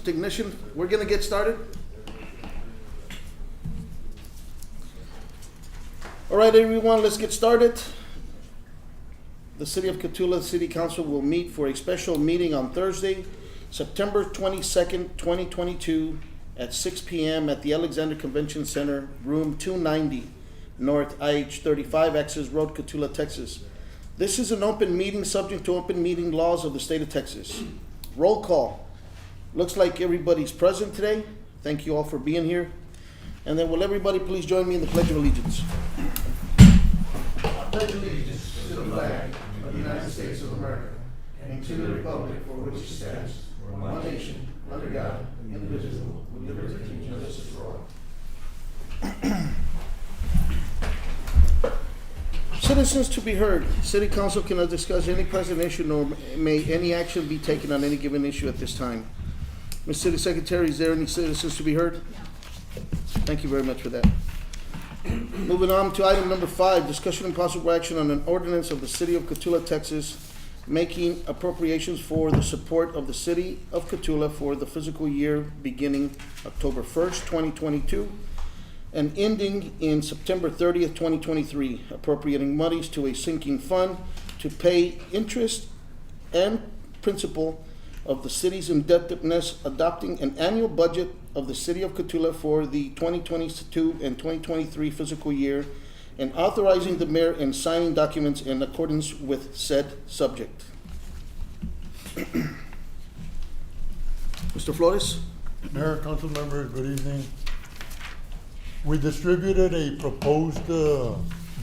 Technician, we're gonna get started. All right, everyone, let's get started. The City of Cotulla City Council will meet for a special meeting on Thursday, September 22nd, 2022 at 6 p.m. at the Alexander Convention Center, room 290, North IH 35, Access Road, Cotulla, Texas. This is an open meeting subject to open meeting laws of the state of Texas. Roll call. Looks like everybody's present today. Thank you all for being here. And then will everybody please join me in the Pledge of Allegiance. I pledge allegiance to the flag of the United States of America and to the republic for which it stands, one nation, under God, indivisible, with liberty and justice for all. Citizens to be heard. City Council cannot discuss any present issue nor may any action be taken on any given issue at this time. Ms. City Secretary, is there any citizens to be heard? No. Thank you very much for that. Moving on to item number 5, discussion and possible action on an ordinance of the City of Cotulla, Texas, making appropriations for the support of the City of Cotulla for the fiscal year beginning October 1st, 2022, and ending in September 30th, 2023, appropriating monies to a sinking fund to pay interest and principal of the city's indebtedness, adopting an annual budget of the City of Cotulla for the 2022 and 2023 fiscal year, and authorizing the mayor and signing documents in accordance with said subject. Mr. Flores? Mayor, council members, good evening. We distributed a proposed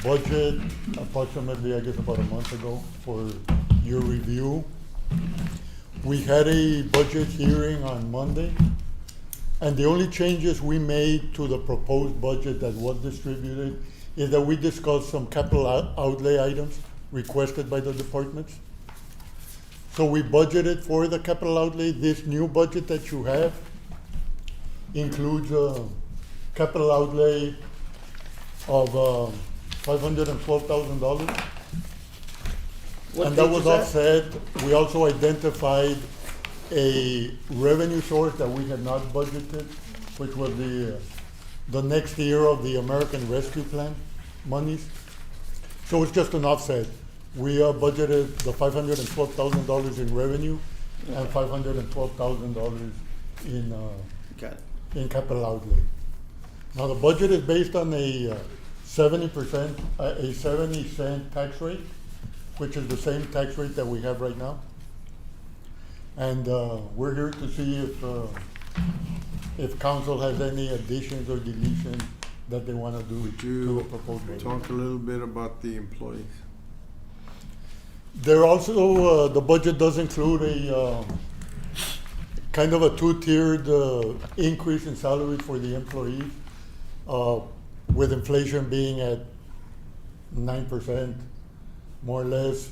budget approximately, I guess, about a month ago for your review. We had a budget hearing on Monday, and the only changes we made to the proposed budget that was distributed is that we discussed some capital outlay items requested by the departments. So we budgeted for the capital outlay. This new budget that you have includes capital outlay of $512,000. And that was offset. We also identified a revenue source that we had not budgeted, which was the next year of the American Rescue Plan monies. So it's just an offset. We budgeted the $512,000 in revenue and $512,000 in capital outlay. Now the budget is based on a 70%, a 70-cent tax rate, which is the same tax rate that we have right now. And we're here to see if council has any additions or deletions that they want to do to the proposed budget. Talk a little bit about the employees. There also, the budget does include a kind of a two-tiered increase in salaries for the employees, with inflation being at 9%, more or less.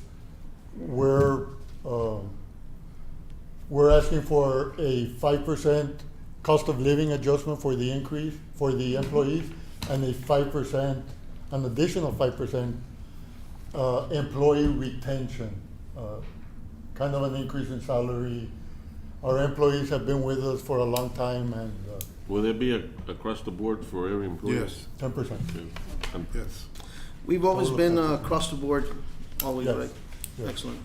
We're asking for a 5% cost of living adjustment for the increase for the employees, and a 5%, an additional 5% employee retention, kind of an increase in salary. Our employees have been with us for a long time, and will there be across the board for every employee? Yes. 10%. Yes. We've always been across the board, always, Yes. right? Yes. Excellent.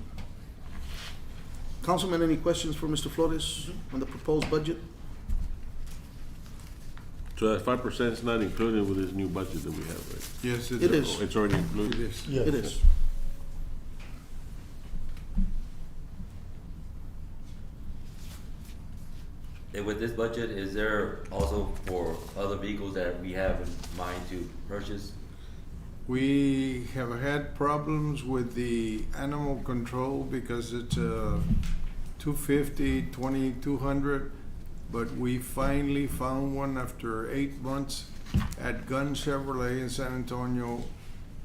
Councilman, any questions for Mr. Flores on the proposed budget? So that 5% is not included with this new budget that we have, right? Yes, It is. Oh, it's already included? It is. Yes. It is. And with this budget, is there also for other vehicles that we have in mind to purchase? We have had problems with the animal control because it's a 250, 2200, but we finally found one after 8 months at Gun Chevrolet in San Antonio,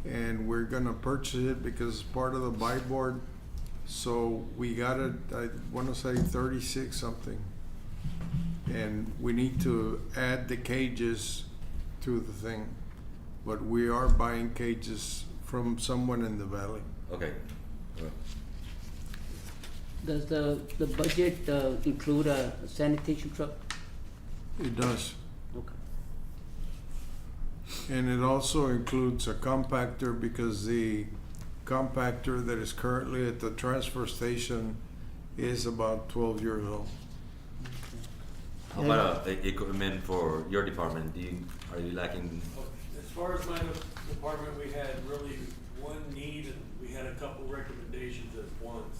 and we're gonna purchase it because it's part of the buy board. So we got it, I wanna say 36 something. And we need to add the cages to the thing. But we are buying cages from someone in the valley. Okay. Does the budget include a sanitation truck? It does. Okay. And it also includes a compactor because the compactor that is currently at the transfer station is about 12 years old. How about equipment for your department? Are you lacking? As far as my department, we had really one need and we had a couple recommendations at once.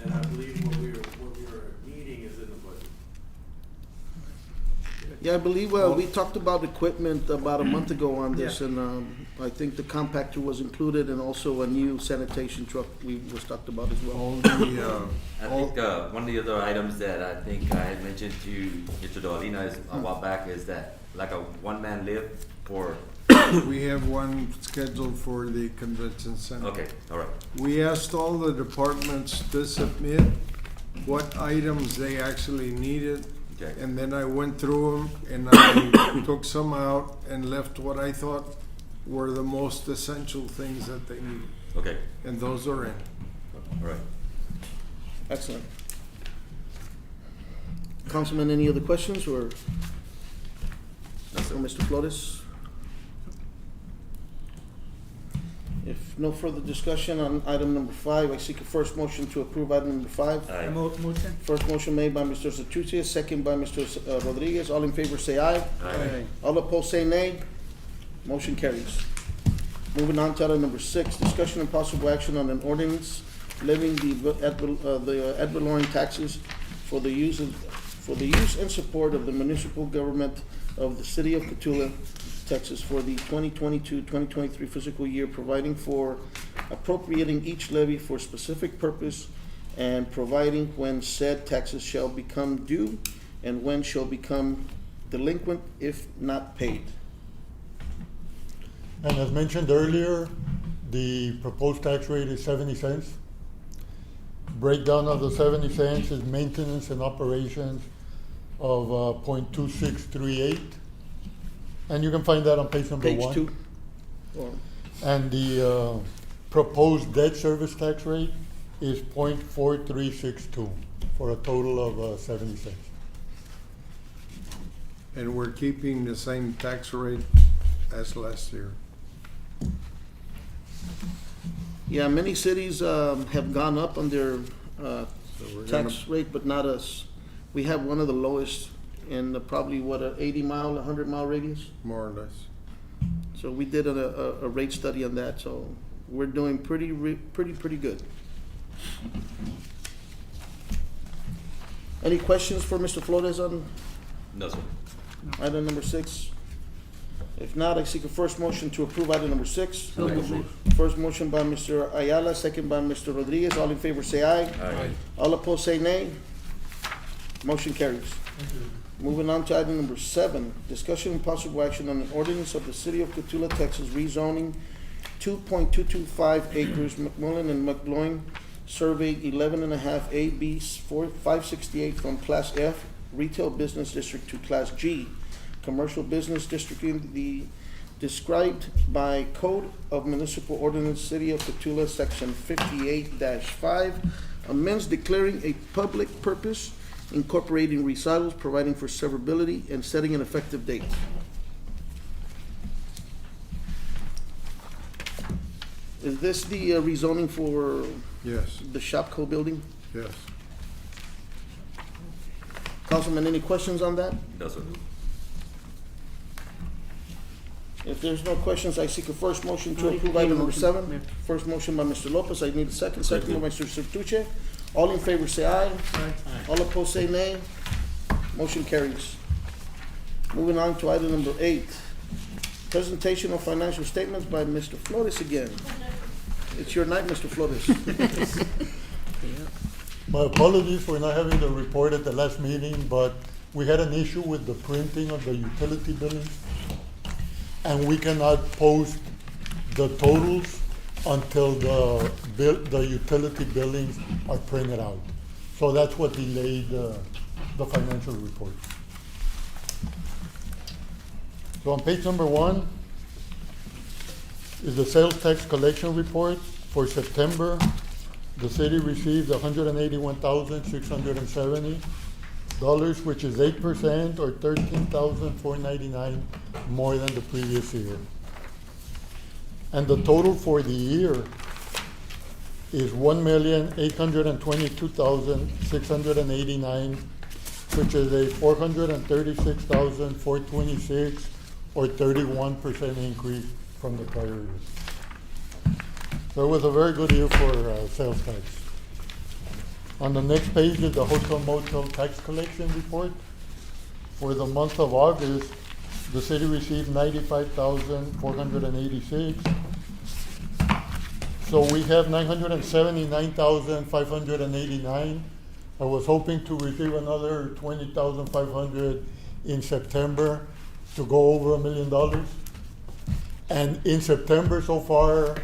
And I believe what we were needing is in the budget. Yeah, I believe, we talked about equipment about a month ago on this, Yeah. and, I think the compactor was included, and also a new sanitation truck was talked about as well. All the, I think one of the other items that I think I had mentioned to Mr. Dolina is a while back is that like a one-man lift for. we have one scheduled for the convention center. Okay, all right. We asked all the departments to submit what items they actually needed. Okay. And then I went through them and I took some out and left what I thought were the most essential things that they needed. Okay, And those are in. all right. Excellent. Councilman, any other questions, or for Mr. Flores? If no further discussion on item number 5, I seek a first motion to approve item number 5. Aye. Motion? First motion made by Mr. Cotulla, second by Mr. Rodriguez. All in favor say aye. Aye. All opposed say nay. Motion carries. Moving on to item number 6, discussion and possible action on an ordinance levying the ad valorem taxes for the use and support of the municipal government of the city of Cotulla, Texas for the 2022-2023 fiscal year, providing for appropriating each levy for specific purpose and providing when said taxes shall become due and when shall become delinquent if not paid. And as mentioned earlier, the proposed tax rate is 70 cents. Breakdown of the 70 cents is maintenance and operations of .2638. And you can find that on page number Page 1. 2. Or- And the proposed debt service tax rate is .4362 for a total of 70 cents. And we're keeping the same tax rate as last year. Yeah, many cities have gone up on their So we're tax rate, but not us. We have one of the lowest in probably, what, an 80-mile, 100-mile radius? more or less. So we did a rate study on that, so we're doing pretty good. Any questions for Mr. Flores on No, sir. item number 6? If not, I seek a first motion to approve item number 6. So moved. First motion by Mr. Ayala, second by Mr. Rodriguez. All in favor say aye. Aye. All opposed say nay. Motion carries. Moving on to item number 7, discussion and possible action on an ordinance of the city of Cotulla, Texas, rezoning 2.225 acres, McMullen and McGloin, survey 11.5 AB 568 from Class F, Retail Business District to Class G, Commercial Business District in the described by Code of Municipal Ordinance, City of Cotulla, Section 58-5, amends declaring a public purpose, incorporating recitals, providing for severability, and setting an effective date. Is this the rezoning for Yes, the Shopco building? yes. Councilman, any questions on that? No, sir. If there's no questions, I seek a first motion to I'll approve make a item number motion, 7. Mayor. First motion by Mr. Lopez, I need a second. Second by Mr. Sertuche. All in favor say aye. All opposed say nay. Motion carries. Moving on to item number 8. Presentation of financial statements by Mr. Flores again. It's your night, Mr. Flores. My apologies for not having the report at the last meeting, but we had an issue with the printing of the utility billings, and we cannot post the totals until the utility billings are printed out. So that's what delayed the financial report. So on page number 1 is the sales tax collection report for September the city received $181,670, which is 8% or $13,499 more than the previous year. And the total for the year is $1,822,689, which is a $436,426 or 31% increase from the prior year. So it was a very good year for sales tax. On the next page is the hotel motel tax collection report. For the month of August, the city received 95,486. So we have 979,589. I was hoping to receive another 20,500 in September to go over $1 million. And in September so far,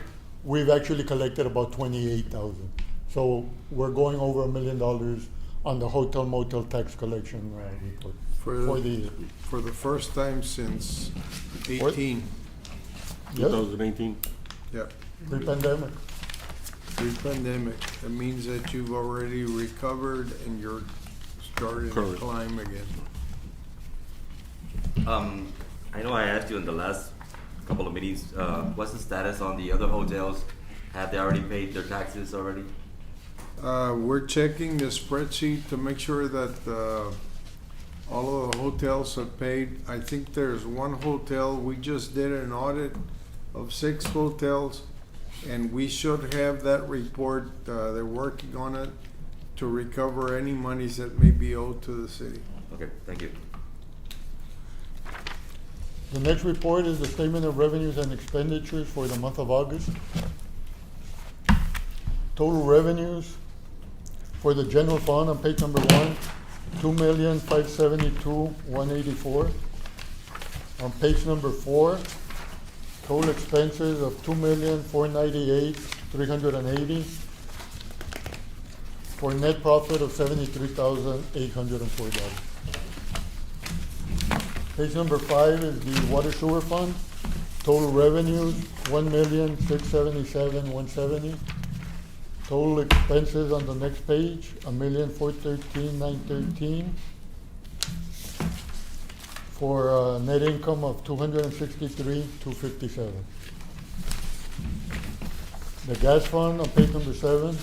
we've actually collected about 28,000. So we're going over $1 million on the hotel motel tax collection report for the year. For the first time since 18. Yep, 2018. Yeah. pre-pandemic. Pre-pandemic, that means that you've already recovered and you're starting to Correct. climb again. I know I asked you in the last couple of meetings, what's the status on the other hotels? Have they already paid their taxes already? We're checking the spreadsheet to make sure that all of the hotels have paid. I think there's one hotel, we just did an audit of 6 hotels, and we should have that report. They're working on it to recover any monies that may be owed to the city. Okay, thank you. The next report is the statement of revenues and expenditures for the month of August. Total revenues for the general fund on page number 1, $2,572,184. On page number 4, total expenses of $2,498,380 for a net profit of $73,804. Page number 5 is the water sewer fund. Total revenues, $1,677,170. Total expenses on the next page, $1,413,913. For a net income of $263,257. The gas fund on page number 7,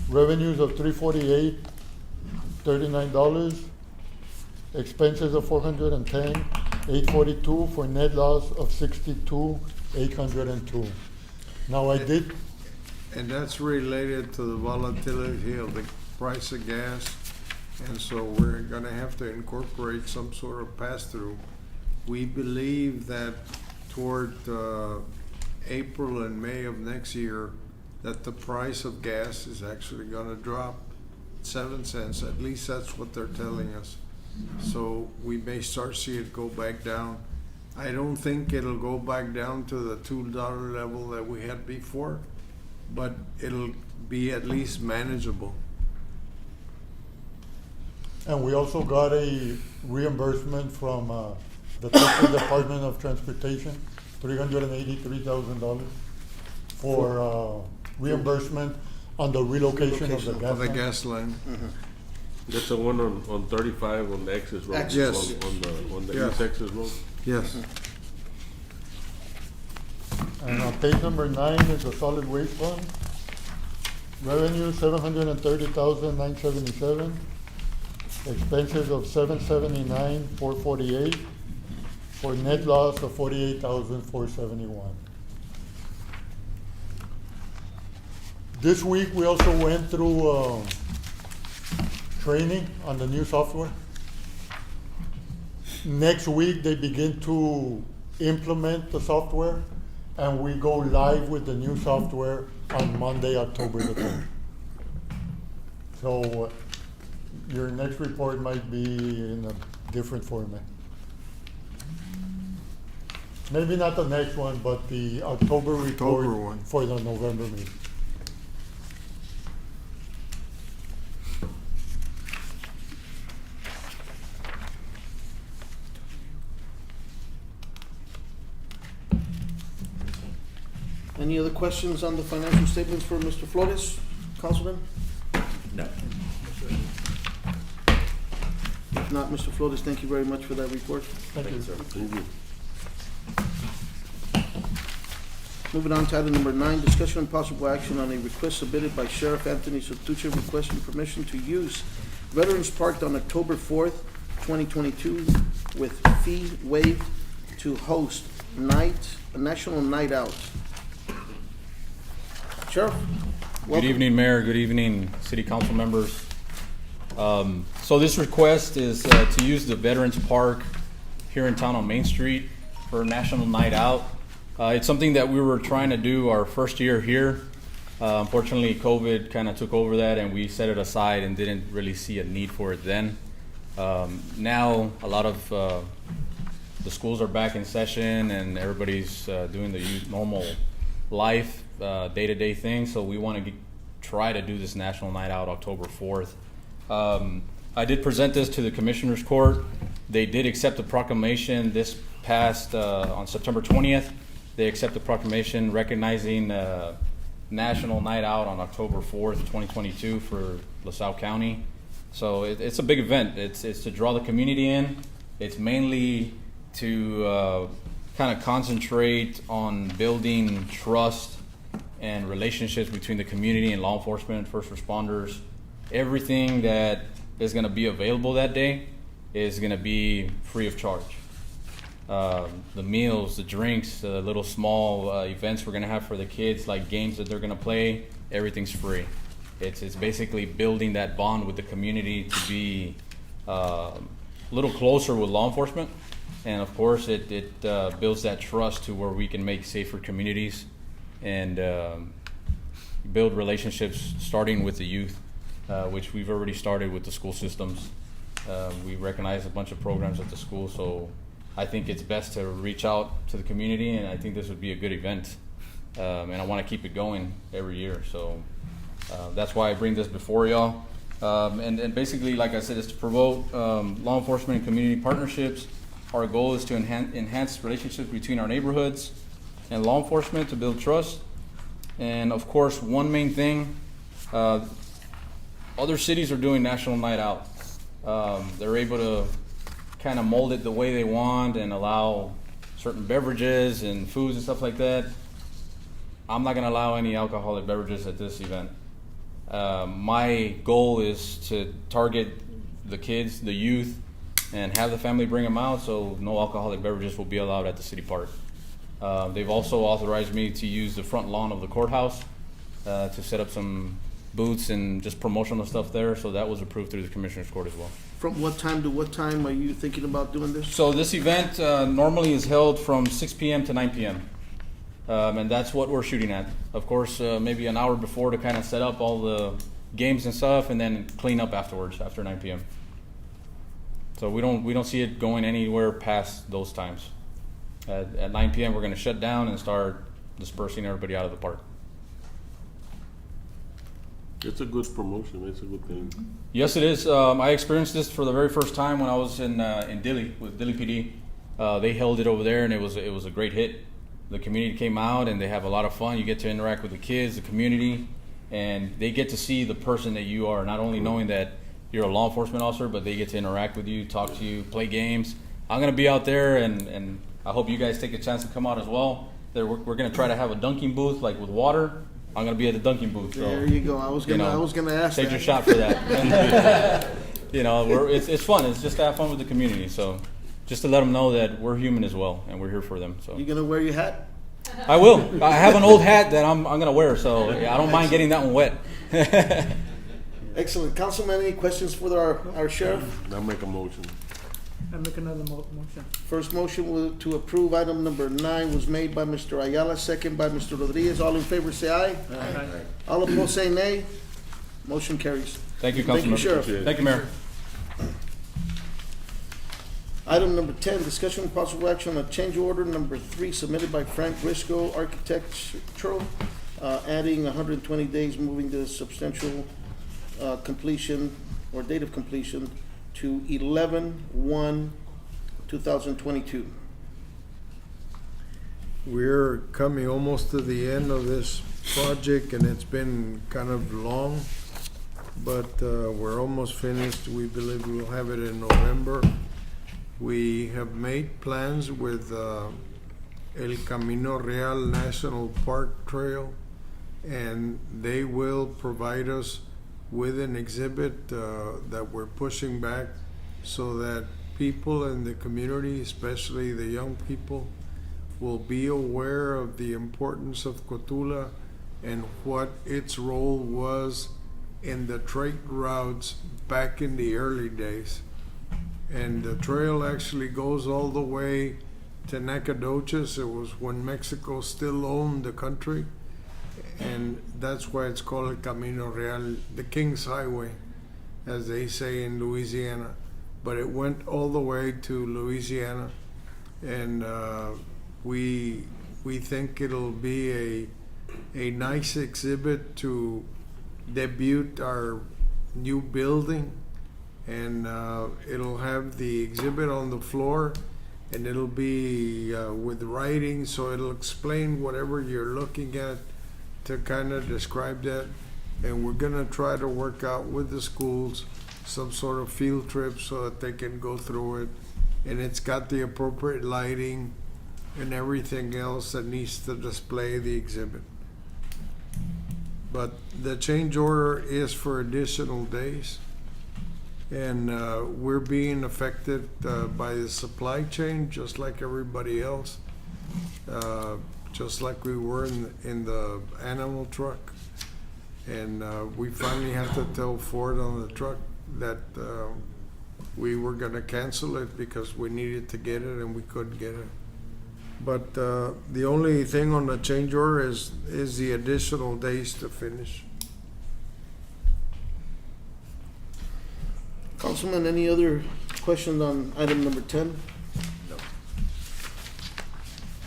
revenues of $348,039. Expenses of $410,842 for net loss of $62,802. Now I did, And that's related to the volatility of the price of gas. And so we're gonna have to incorporate some sort of pass-through. We believe that toward April and May of next year, that the price of gas is actually gonna drop 7 cents. At least that's what they're telling us. So we may start see it go back down. I don't think it'll go back down to the $2 level that we had before, but it'll be at least manageable. and we also got a reimbursement from the Texas Department of Transportation, $383,000 for reimbursement on the relocation of the gas Of the line. gas line. That's the one on 35 on the access road. Access. Yes. On the Yes. east access road. Yes. And on page number 9 is the solid waste fund. Revenue, $730,977. Expenses of $779,448 for net loss of $48,471. This week, we also went through training on the new software. Next week, they begin to implement the software, and we go live with the new software on Monday, October the 3rd. So your next report might be in a different format. Maybe not the next one, but the October report October one. for the November meeting. Any other questions on the financial statements for Mr. Flores? Councilman? No. If not, Mr. Flores, thank you very much for that report. Thank you. sir. Thank you. Moving on to item number 9, discussion and possible action on a request submitted by Sheriff Anthony Cotulla requesting permission to use Veterans Park on October 4th, 2022, with fee waived to host a national night out. Sheriff, Good welcome. evening, Mayor. Good evening, City Council members. So this request is to use the Veterans Park here in town on Main Street for a National Night Out. It's something that we were trying to do our first year here. Unfortunately, COVID kind of took over that, and we set it aside and didn't really see a need for it then. Now, a lot of the schools are back in session, and everybody's doing the normal life, day-to-day thing. So we want to try to do this National Night Out October 4th. I did present this to the Commissioners Court. They did accept the proclamation this past on September 20th. They accept the proclamation recognizing National Night Out on October 4th, 2022 for LaSalle County. So it's a big event. It's to draw the community in. It's mainly to kind of concentrate on building trust and relationships between the community and law enforcement, first responders. Everything that is going to be available that day is going to be free of charge. The meals, the drinks, the little small events we're going to have for the kids, like games that they're going to play, everything's free. It's basically building that bond with the community to be a little closer with law enforcement. And of course, it builds that trust to where we can make safer communities and build relationships starting with the youth, which we've already started with the school systems. We recognize a bunch of programs at the school, so I think it's best to reach out to the community, and I think this would be a good event. And I want to keep it going every year, so that's why I bring this before y'all. And basically, like I said, is to promote law enforcement and community partnerships. Our goal is to enhance relationships between our neighborhoods and law enforcement to build trust. And of course, one main thing, other cities are doing National Night Out. They're able to kind of mold it the way they want and allow certain beverages and foods and stuff like that. I'm not going to allow any alcoholic beverages at this event. My goal is to target the kids, the youth, and have the family bring them out, so no alcoholic beverages will be allowed at the city park. They've also authorized me to use the front lawn of the courthouse to set up some booths and just promotional stuff there, so that was approved through the Commissioner's Court as well. From what time to what time are you thinking about doing this? So this event normally is held from 6 p.m. to 9 p.m. And that's what we're shooting at. Of course, maybe an hour before to kind of set up all the games and stuff, and then clean up afterwards after 9 p.m. So we don't see it going anywhere past those times. At 9 p.m. we're going to shut down and start dispersing everybody out of the park. It's a good promotion. It's a good thing. Yes, it is. I experienced this for the very first time when I was in Dilley with Dilley PD. They held it over there, and it was a great hit. The community came out, and they have a lot of fun. You get to interact with the kids, the community, and they get to see the person that you are. Not only knowing that you're a law enforcement officer, but they get to interact with you, talk to you, play games. I'm going to be out there, and I hope you guys take a chance to come out as well. We're going to try to have a dunking booth, like with water. I'm going to be at the dunking booth. So, There you go. I was gonna ask take that. your shot for that. It's fun. It's just to have fun with the community. So just to let them know that we're human as well, and we're here for them. So You gonna wear your hat? I will. I have an old hat that I'm going to wear, so yeah, I don't mind getting that one wet. Excellent. Councilman, any questions for our sheriff? I'll make a motion. I make another motion. First motion to approve item number 9 was made by Mr. Ayala, second by Mr. Rodriguez. All in favor say aye. Aye. All opposed say nay. Motion carries. Thank you, Thank you, Councilman. Sheriff. Thank you, Mayor. Item number 10, discussion and possible action on change order number 3 submitted by Frank Risco Architectural, adding 120 days, moving the substantial completion or date of completion to 11/1/2022. We're coming almost to the end of this project, and it's been kind of long, but we're almost finished. We believe we'll have it in November. We have made plans with El Camino Real National Park Trail, and they will provide us with an exhibit that we're pushing back so that people in the community, especially the young people, will be aware of the importance of Cotulla and what its role was in the trade routes back in the early days. And the trail actually goes all the way to Nacogdoches. It was when Mexico still owned the country, and that's why it's called El Camino Real, the King's Highway, as they say in Louisiana. But it went all the way to Louisiana, and we think it'll be a nice exhibit to debut our new building, and it'll have the exhibit on the floor, and it'll be with writing, so it'll explain whatever you're looking at to kind of describe that. And we're gonna try to work out with the schools some sort of field trip so that they can go through it, and it's got the appropriate lighting and everything else that needs to display the exhibit. But the change order is for additional days, and we're being affected by the supply chain just like everybody else, just like we were in the animal truck. And we finally have to tell Ford on the truck that we were gonna cancel it because we needed to get it and we couldn't get it. But the only thing on the change order is the additional days to finish. Councilman, any other questions on item number 10? No.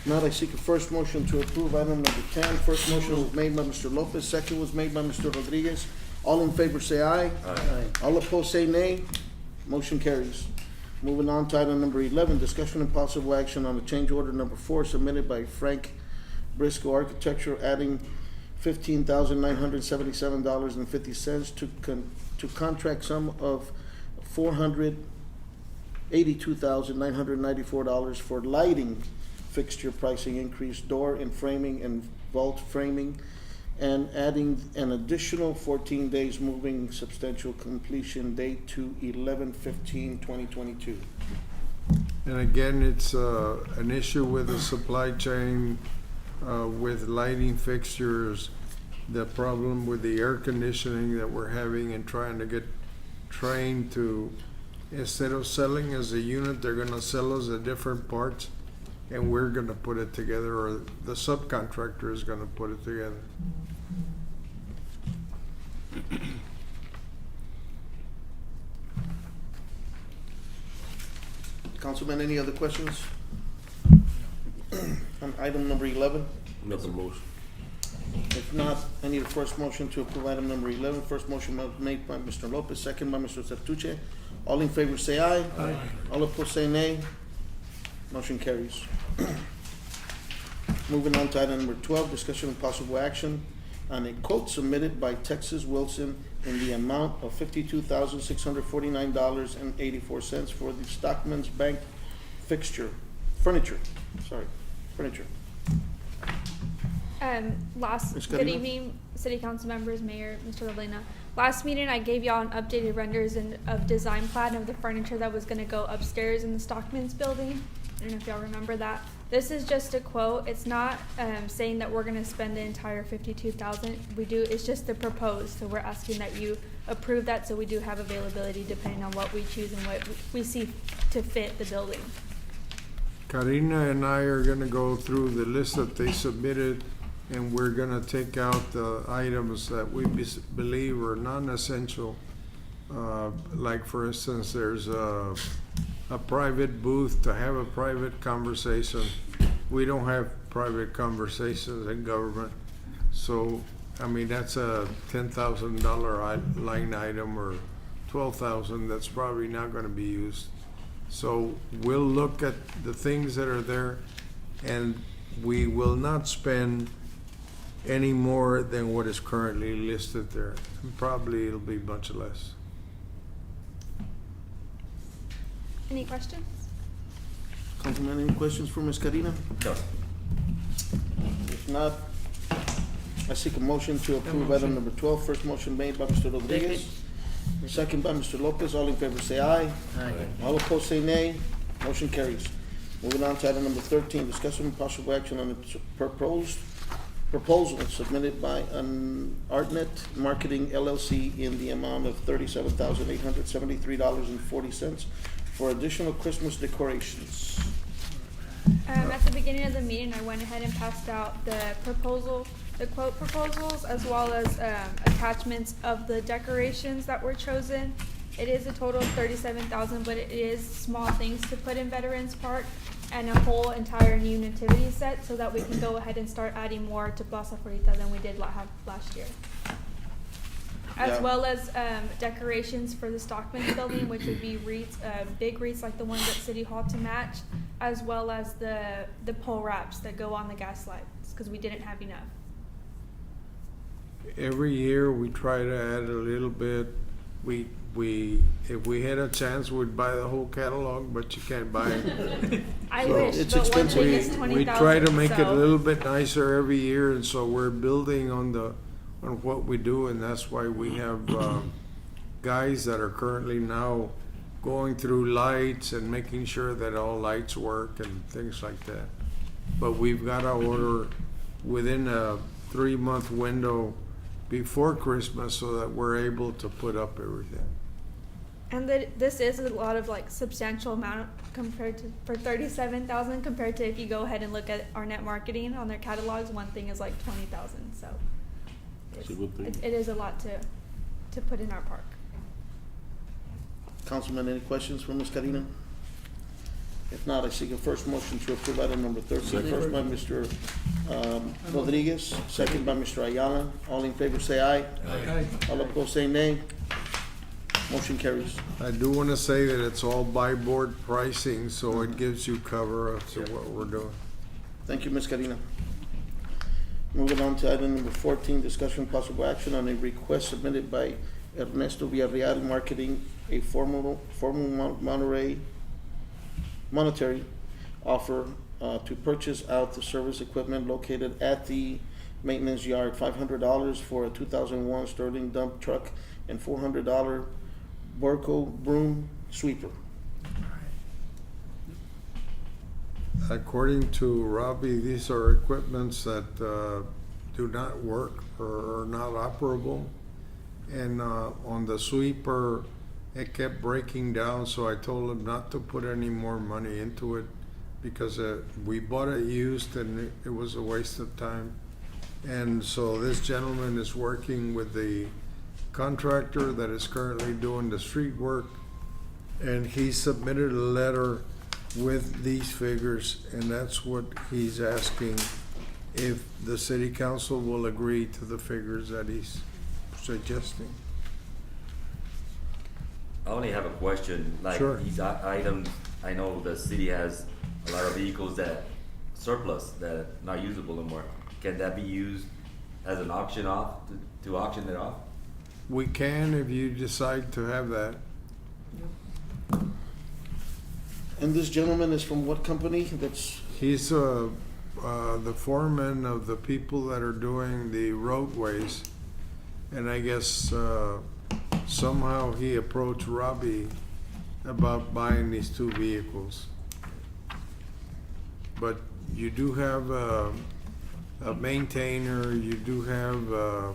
Not, I seek a first motion to approve item number 10. First motion was made by Mr. Lopez, second was made by Mr. Rodriguez. All in favor say aye. Aye. All opposed say nay. Motion carries. Moving on to item number 11, discussion and possible action on the change order number 4 submitted by Frank Briscoe Architecture, adding $15,977.50 to contract sum of $482,994 for lighting fixture pricing increase, door and framing and vault framing, and adding an additional 14 days, moving substantial completion date to 11/15/2022. And again, it's an issue with the supply chain, with lighting fixtures, the problem with the air conditioning that we're having, and trying to get trained to, instead of selling as a unit, they're gonna sell us the different parts, and we're gonna put it together, or the subcontractor is gonna put it together. Councilman, any other questions? On item number 11? Make a motion. If not, I need a first motion to approve item number 11. First motion made by Mr. Lopez, second by Mr. Sertuche. All in favor say aye. Aye. All opposed say nay. Motion carries. Moving on to item number 12, discussion and possible action on a quote submitted by Texas Wilson in the amount of $52,649.84 for the Stockman's Bank furniture. Ms. Good Carino? evening, City Council members, Mayor, Mr. Lorena. Last meeting, I gave y'all an updated renders of design plan of the furniture that was gonna go upstairs in the Stockman's building. I don't know if y'all remember that. This is just a quote. It's not saying that we're gonna spend the entire $52,000. It's just the proposed, so we're asking that you approve that so we do have availability depending on what we choose and what we see to fit the building. Karina and I are gonna go through the list that they submitted, and we're gonna take out the items that we believe are non-essential. Like, for instance, there's a private booth to have a private conversation. We don't have private conversations in government. So, I mean, that's a $10,000 line item, or $12,000 that's probably not gonna be used. So we'll look at the things that are there, and we will not spend any more than what is currently listed there. And probably it'll be much less. Any questions? Councilman, any questions for Ms. Carina? No. If not, I seek a motion to approve item number 12. First motion made by Mr. Rodriguez. Second by Mr. Lopez. All in favor say aye. Aye. All opposed say nay. Motion carries. Moving on to item number 13, discussion and possible action on the proposal submitted by Artnet Marketing LLC in the amount of $37,873.40 for additional Christmas decorations. At the beginning of the meeting, I went ahead and passed out the quote proposals, as well as attachments of the decorations that were chosen. It is a total of $37,000, but it is small things to put in Veterans Park and a whole entire new nativity set, so that we can go ahead and start adding more to Plaza Florita than we did last year. As Yeah. well as decorations for the Stockman's building, which would be wreaths, big wreaths like the ones at City Hall to match, as well as the pole wraps that go on the gas lights, because we didn't have enough. Every year, we try to add a little bit. If we had a chance, we'd buy the whole catalog, but you can't buy it. I So wish, it's but one expensive. thing is We 20,000. try to make it a so- little bit nicer every year, and so we're building on what we do, and that's why we have guys that are currently now going through lights and making sure that all lights work and things like that. But we've got to order within a 3-month window before Christmas so that we're able to put up everything. And this is a lot of substantial amount compared to for 37,000 compared to if you go ahead and look at Artnet Marketing on their catalogs, one thing is 20,000. So It's a good thing. it is a lot to put in our park. Councilman, any questions for Ms. Carina? If not, I seek a first motion to approve item number 13. Second. First by Mr. Rodriguez, second by Mr. Ayala. All in favor say aye. Aye. All opposed say nay. Motion carries. I do want to say that it's all by board pricing, so it gives you cover as to what we're doing. Thank you, Ms. Carina. Moving on to item number 14, discussion possible action on a request submitted by Ernesto Villarreal Marketing, a formal monetary offer to purchase out the service equipment located at the maintenance yard, $500 for a 2001 Sterling dump truck and $400 Borco broom sweeper. According to Robbie, these are equipments that do not work or are not operable. And on the sweeper, it kept breaking down, so I told him not to put any more money into it because we bought it used and it was a waste of time. And so this gentleman is working with the contractor that is currently doing the street work, and he submitted a letter with these figures, and that's what he's asking, if the city council will agree to the figures that he's suggesting. I only have a question, Sure. these items, I know the city has a lot of vehicles that surplus, that are not usable anymore. Can that be used as an auction off, to auction it off? We can if you decide to have that. And this gentleman is from what company? That's He's the foreman of the people that are doing the roadways, and I guess somehow he approached Robbie about buying these 2 vehicles. But you do have a maintainer, you do have a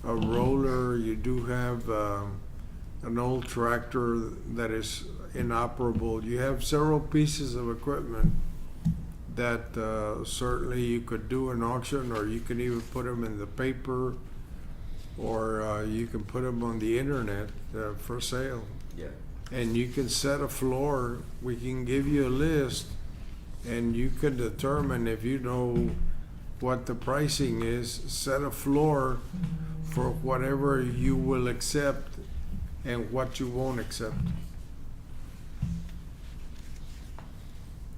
roller, you do have an old tractor that is inoperable. You have several pieces of equipment that certainly you could do an auction, or you can even put them in the paper, or you can put them on the internet for sale. Yeah. And you can set a floor. We can give you a list, and you can determine, if you know what the pricing is, set a floor for whatever you will accept and what you won't accept.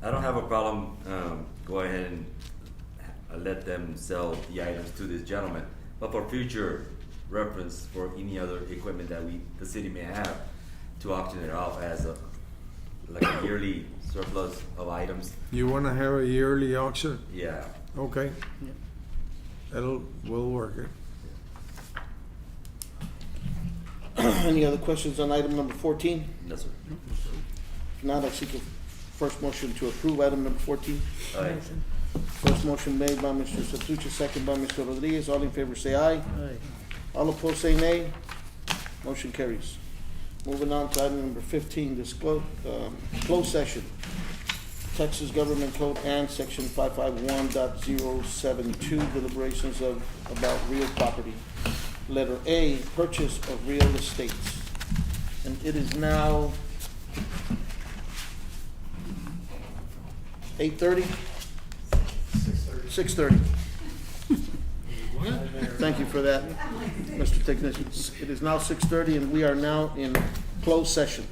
I don't have a problem going ahead and let them sell the items to this gentleman. But for future reference, for any other equipment that the city may have, to auction it off as like a yearly surplus of items. You wanna have a yearly auction? Yeah. Okay. We'll work it. Any other questions on item number 14? No, sir. If not, I seek a first motion to approve item number 14. Aye. Motion. First motion made by Mr. Cotulla, second by Mr. Rodriguez. All in favor say aye. Aye. All opposed say nay. Motion carries. Moving on to item number 15, closed session. Texas Government Code and Section 551.072, deliberations about real property. Letter A, purchase of real estates. And it is now 8:30? 6:30. Thank you for that, Mr. Technician. It is now 6:30 and we are now in closed session.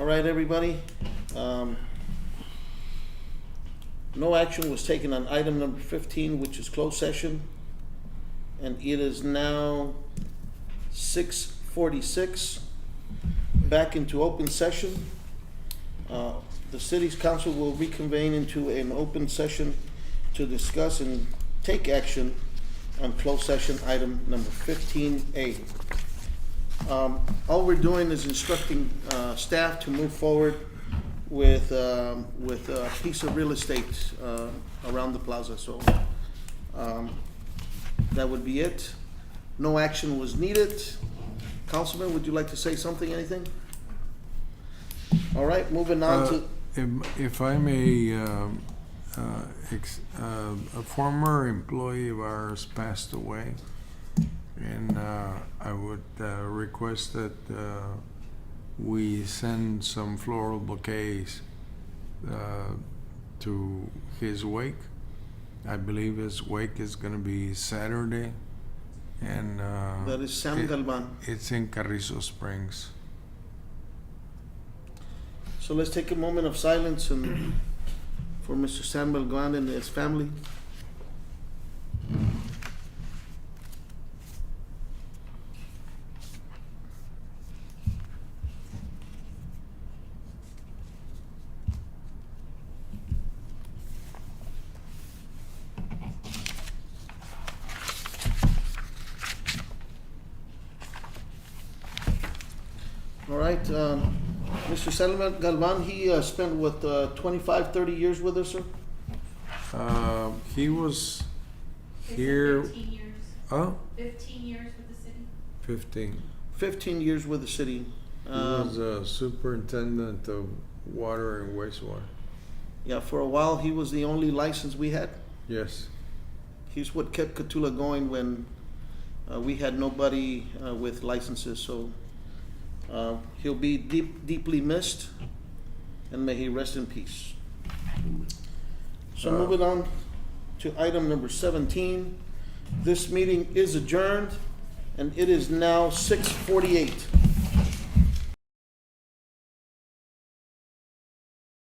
All right, everybody. No action was taken on item number 15, which is closed session. And it is now 6:46. Back into open session. The city's council will reconvene into an open session to discuss and take action on closed session item number 15A. All we're doing is instructing staff to move forward with a piece of real estate around the plaza. So that would be it. No action was needed. Councilman, would you like to say something, anything? All right, moving on to. If I may, a former employee of ours passed away, and I would request that we send some floral bouquets to his wake. I believe his wake is going to be Saturday, and That is Sam Galvan. it's in Carrizo Springs. So let's take a moment of silence and for Mr. Sam Galvan and his family. All right, Mr. Salman Galvan, he spent what, 25, 30 years with us, sir? He was They said here. 15 years. Oh, 15 years with the city. 15. 15 years with the city. He was superintendent of water and wastewater. Yeah, for a while, he was the only license we had. Yes. He's what kept Cotulla going when we had nobody with licenses, so he'll be deeply missed, and may he rest in peace. So moving on to item number 17. This meeting is adjourned, and it is now 6:48.